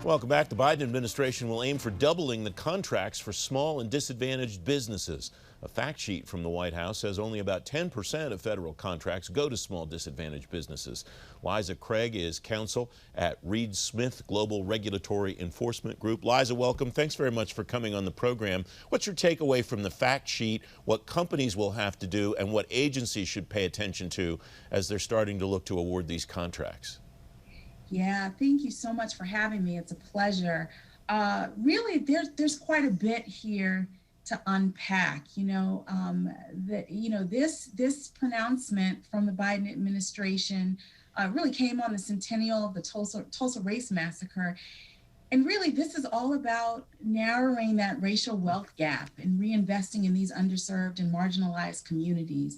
Welcome back. The Biden administration will aim for doubling the contracts for small and disadvantaged businesses. A fact sheet from the White House says only about 10% of federal contracts go to small disadvantaged businesses. Liza Craig is counsel at Reed Smith Global Regulatory Enforcement Group. Liza, welcome. Thanks very much for coming on the program. What's your takeaway from the fact sheet, what companies will have to do, and what agencies should pay attention to as they're starting to look to award these contracts? Yeah, thank you so much for having me. It's a pleasure. Really, there's quite a bit here to unpack. This pronouncement from the Biden administration really came on the centennial of the Tulsa Race Massacre. And really, this is all about narrowing that racial wealth gap and reinvesting in these underserved and marginalized communities.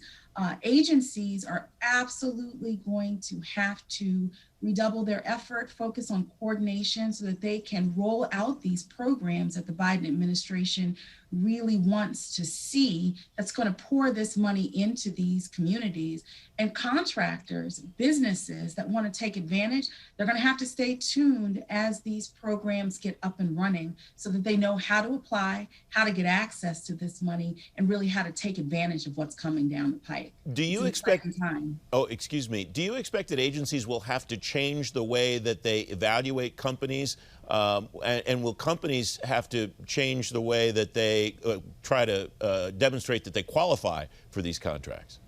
Agencies are absolutely going to have to redouble their effort, focus on coordination so that they can roll out these programs that the Biden administration really wants to see that's going to pour this money into these communities. And contractors, businesses that want to take advantage, they're going to have to stay tuned as these programs get up and running so that they know how to apply, how to get access to this money, and really how to take advantage of what's coming down the pipe. Do you expect, do you expect that agencies will have to change the way that they evaluate companies? And will companies have to change the way that they try to demonstrate that they qualify for these contracts?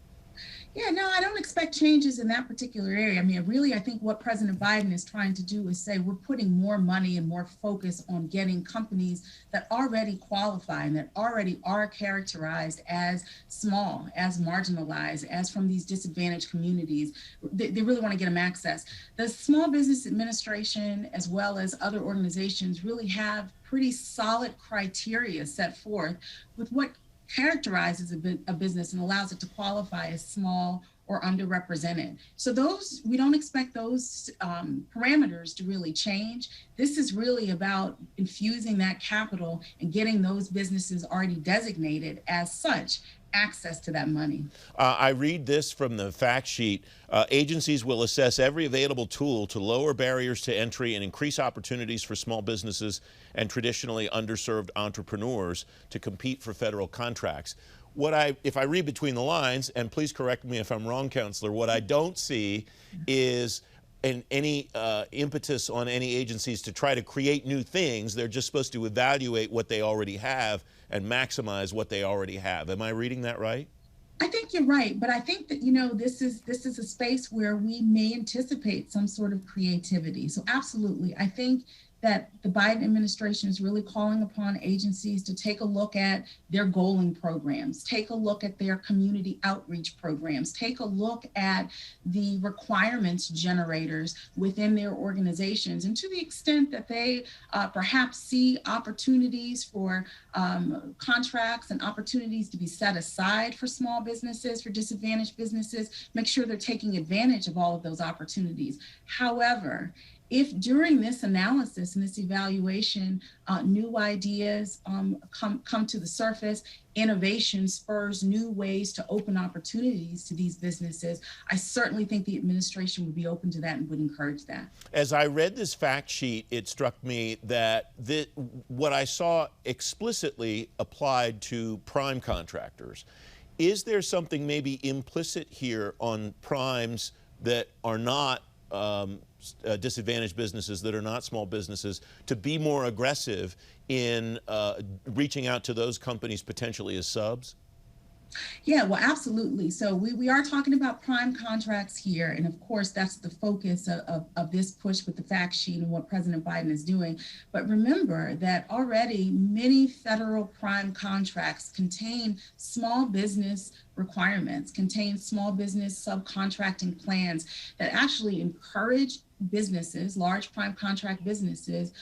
Yeah, no, I don't expect changes in that particular area. I mean, really, I think what President Biden is trying to do is say we're putting more money and more focus on getting companies that already qualify and that already are characterized as small, as marginalized, as from these disadvantaged communities. They really want to get them access. The Small Business Administration, as well as other organizations, really have pretty solid criteria set forth with what characterizes a business and allows it to qualify as small or underrepresented. So we don't expect those parameters to really change. This is really about infusing that capital and getting those businesses already designated as such access to that money. I read this from the fact sheet. Agencies will assess every available tool to lower barriers to entry and increase opportunities for small businesses and traditionally underserved entrepreneurs to compete for federal contracts. If I read between the lines, and please correct me if I'm wrong, Counselor, what I don't see is any impetus on any agencies to try to create new things. They're just supposed to evaluate what they already have and maximize what they already have. Am I reading that right? I think you're right, but I think that, this is a space where we may anticipate some sort of creativity. So absolutely, I think that the Biden administration is really calling upon agencies to take a look at their goaling programs, take a look at their community outreach programs, take a look at the requirements generators within their organizations. And to the extent that they perhaps see opportunities for contracts and opportunities to be set aside for small businesses, for disadvantaged businesses, make sure they're taking advantage of all of those opportunities. However, if during this analysis and this evaluation, new ideas come to the surface, innovation spurs new ways to open opportunities to these businesses, I certainly think the administration would be open to that and would encourage that. As I read this fact sheet, it struck me that what I saw explicitly applied to prime contractors. Is there something maybe implicit here on primes that are not disadvantaged businesses, that are not small businesses, to be more aggressive in reaching out to those companies potentially as subs? Yeah, well, absolutely. So we are talking about prime contracts here. And of course, that's the focus of this push with the fact sheet and what President Biden is doing. But remember that already many federal prime contracts contain small business requirements, contain small business subcontracting plans that actually encourage businesses, large prime contract businesses,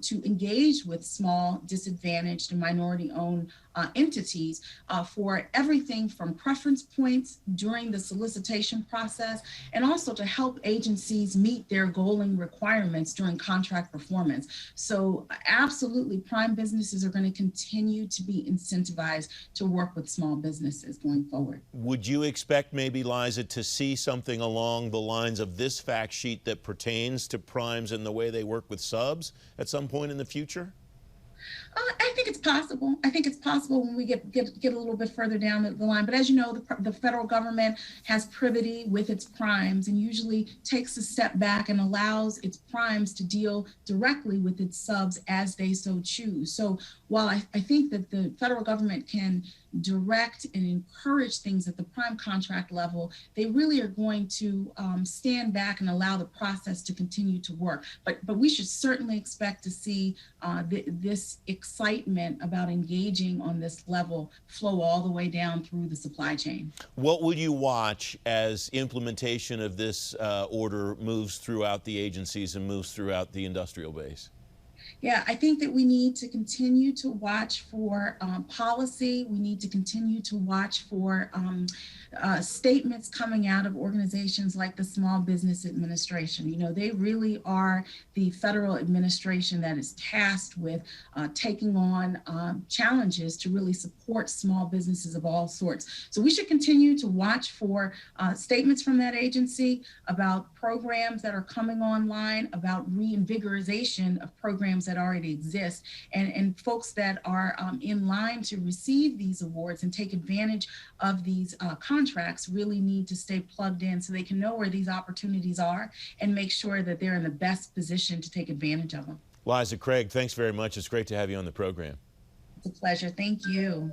to engage with small, disadvantaged, and minority-owned entities for everything from preference points during the solicitation process, and also to help agencies meet their goaling requirements during contract performance. So absolutely, prime businesses are going to continue to be incentivized to work with small businesses going forward. Would you expect maybe, Liza, to see something along the lines of this fact sheet that pertains to primes and the way they work with subs at some point in the future? I think it's possible. I think it's possible when we get a little bit further down the line. But as you know, the federal government has privity with its primes and usually takes a step back and allows its primes to deal directly with its subs as they so choose. So while I think that the federal government can direct and encourage things at the prime contract level, they really are going to stand back and allow the process to continue to work. But we should certainly expect to see this excitement about engaging on this level flow all the way down through the supply chain. What would you watch as implementation of this order moves throughout the agencies and moves throughout the industrial base? Yeah, I think that we need to continue to watch for policy. We need to continue to watch for statements coming out of organizations like the Small Business Administration. You know, they really are the federal administration that is tasked with taking on challenges to really support small businesses of all sorts. So we should continue to watch for statements from that agency about programs that are coming online, about reinvigorization of programs that already exist, and folks that are in line to receive these awards and take advantage of these contracts really need to stay plugged in so they can know where these opportunities are and make sure that they're in the best position to take advantage of them. Liza, Craig, thanks very much. It's great to have you on the program. It's a pleasure. Thank you.